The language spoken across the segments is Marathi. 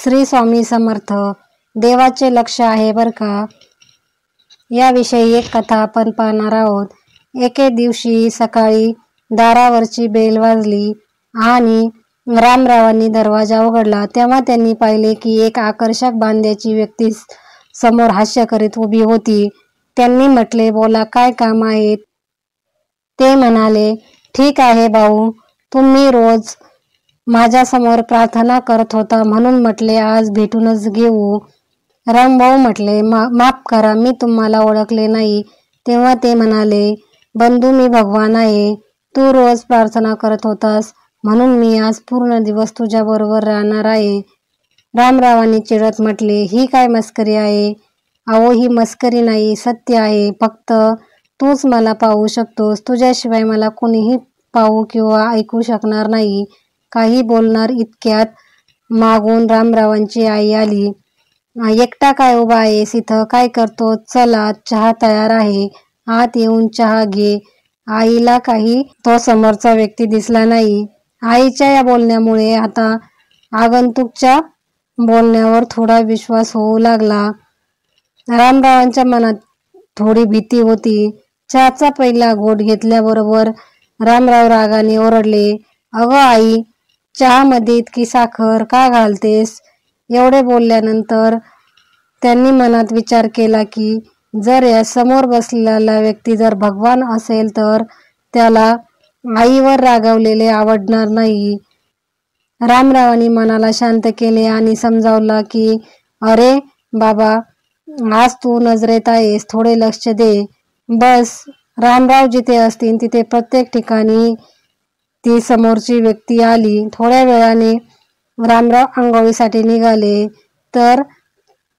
श्री स्वामी समर्थ. देवाचे लक्ष आहे बर का. याविषयी एक कथा आपण पाहणार आहोत. एके दिवशी सकाळी दारावरची बेल वाजली आणि रामरावांनी दरवाजा उघडला. तेव्हा त्यांनी पाहिले की एक आकर्षक बांध्याची व्यक्ती समोर हास्य करीत उभी होती. त्यांनी म्हटले, बोला, काय काम आहे? ते म्हणाले, ठीक आहे भाऊ, तुम्ही रोज माझ्यासमोर प्रार्थना करत होता म्हणून म्हटले आज भेटूनच घेऊ. रामभाऊ म्हटले, माफ करा, मी तुम्हाला ओळखले नाही. तेव्हा ते म्हणाले, बंधू, मी भगवान आहे. तू रोज प्रार्थना करत होतास म्हणून मी आज पूर्ण दिवस तुझ्या बरोबर राहणार आहे. रामरावांनी चिडत म्हटले, ही काय मस्करी आहे? अहो, ही मस्करी नाही, सत्य आहे. फक्त तूच मला पाहू शकतोस. तुझ्याशिवाय मला कोणीही पाहू किंवा ऐकू शकणार नाही. काही बोलणार इतक्यात मागून रामरावांची आई आली. एकटा काय उभा आहेस इथं? काय करतो? चला, चहा तयार आहे, आत येऊन चहा घे. आईला काही तो समोरचा व्यक्ती दिसला नाही. आईच्या या बोलण्यामुळे आता आगंतुकच्या बोलण्यावर थोडा विश्वास होऊ लागला. रामरावांच्या मनात थोडी भीती होती. चहाचा पहिला घोट घेतल्याबरोबर रामराव रागाने ओरडले, अगं आई, चहामध्ये इतकी साखर का घालतेस? एवढे बोलल्यानंतर त्यांनी मनात विचार केला की जर या समोर बसलेला व्यक्ती जर भगवान असेल तर त्याला आईवर रागावलेले आवडणार नाही. रामरावांनी मनाला शांत केले आणि समजावलं की अरे बाबा, आज तू नजरेत आहेस, थोडे लक्ष दे. बस, रामराव जिथे असतील तिथे प्रत्येक ठिकाणी ती समोरची व्यक्ती आली. थोड्या वेळाने रामराव आंघोळीसाठी निघाले तर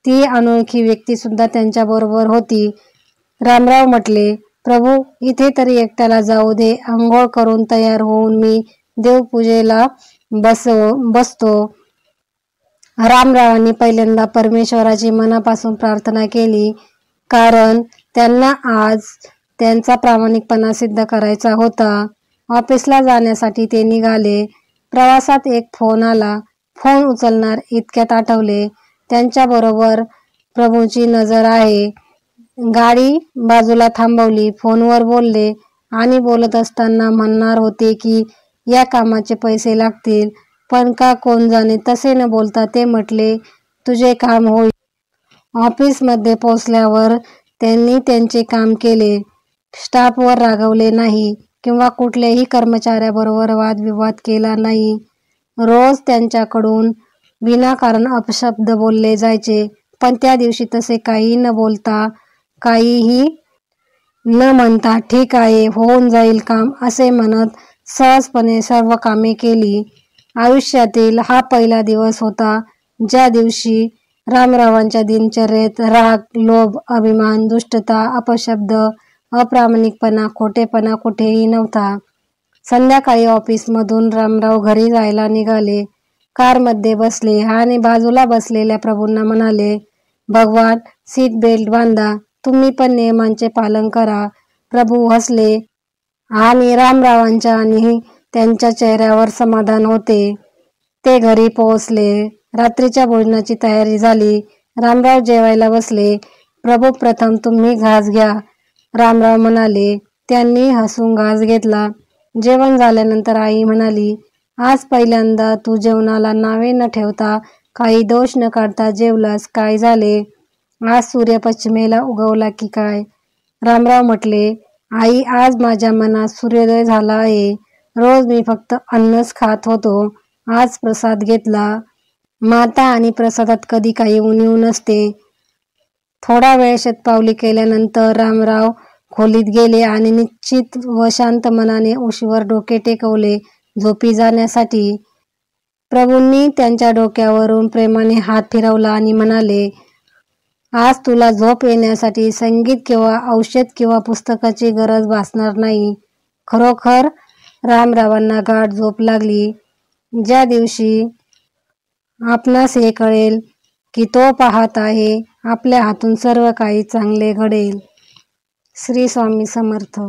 ती अनोळखी व्यक्ती सुद्धा त्यांच्या बरोबर होती. रामराव म्हटले, प्रभू, इथे तरी एकट्याला जाऊ दे. आंघोळ करून तयार होऊन मी देवपूजेला बसतो. रामरावांनी पहिल्यांदा परमेश्वराची मनापासून प्रार्थना केली, कारण त्यांना आज त्यांचा प्रामाणिकपणा सिद्ध करायचा होता. ऑफिसला जाण्यासाठी ते निघाले. प्रवासात एक फोन आला. फोन उचलणार इतक्यात आठवले, त्यांच्याबरोबर प्रभूची नजर आहे. गाडी बाजूला थांबवली, फोनवर बोलले आणि बोलत असताना म्हणणार होते की या कामाचे पैसे लागतील, पण का कोण जाणे. तसे न बोलता ते म्हटले, तुझे काम होईल. ऑफिसमध्ये पोहोचल्यावर त्यांनी त्यांचे काम केले. स्टाफवर रागवले नाही किंवा कुठल्याही कर्मचाऱ्याबरोबर वादविवाद केला नाही. रोज त्यांच्याकडून विनाकारण अपशब्द बोलले जायचे, पण त्या दिवशी तसे काही न बोलता, काहीही न म्हणता ठीक आहे, होऊन जाईल काम असे म्हणत सहजपणे सर्व कामे केली. आयुष्यातील हा पहिला दिवस होता ज्या दिवशी रामरावांच्या दिनचर्येत राग, लोभ, अभिमान, दुष्टता, अपशब्द, अप्रामाणिकपणा, खोटेपणा कुठेही नव्हता. संध्याकाळी ऑफिसमधून रामराव घरी जायला निघाले. कारमध्ये बसले आणि बाजूला बसलेल्या प्रभूंना म्हणाले, भगवान, सीट बेल्ट बांधा, तुम्ही पण नियमांचे पालन करा. प्रभू हसले आणि रामरावांच्या आणि त्यांच्या चेहऱ्यावर समाधान होते. ते घरी पोहोचले. रात्रीच्या भोजनाची तयारी झाली. रामराव जेवायला बसले. प्रभू, प्रथम तुम्ही घास घ्या, रामराव म्हणाले. त्यांनी हसून घास घेतला. जेवण झाल्यानंतर आई म्हणाली, आज पहिल्यांदा तू जेवणाला नावे न ठेवता, काही दोष न काढता जेवलास. काय झाले? आज सूर्य पश्चिमेला उगवला की काय? रामराव म्हटले, आई, आज माझ्या मनात सूर्योदय झाला आहे. रोज मी फक्त अन्नच खात होतो, आज प्रसाद घेतला. माता आणि प्रसादात कधी काही उणीव नसते. थोडा वेळ शतपावली केल्यानंतर रामराव खोलीत गेले आणि निश्चित व शांत मनाने उशीवर डोके टेकवले झोपी जाण्यासाठी. प्रभूंनी त्यांच्या डोक्यावरून प्रेमाने हात फिरवला आणि म्हणाले, आज तुला झोप येण्यासाठी संगीत किंवा औषध किंवा पुस्तकाची गरज भासणार नाही. खरोखर रामरावांना गाढ झोप लागली. ज्या दिवशी आपणास हे कळेल की तो पाहत आहे, आपल्या हातून सर्व काही चांगले घडेल. श्री स्वामी समर्थ.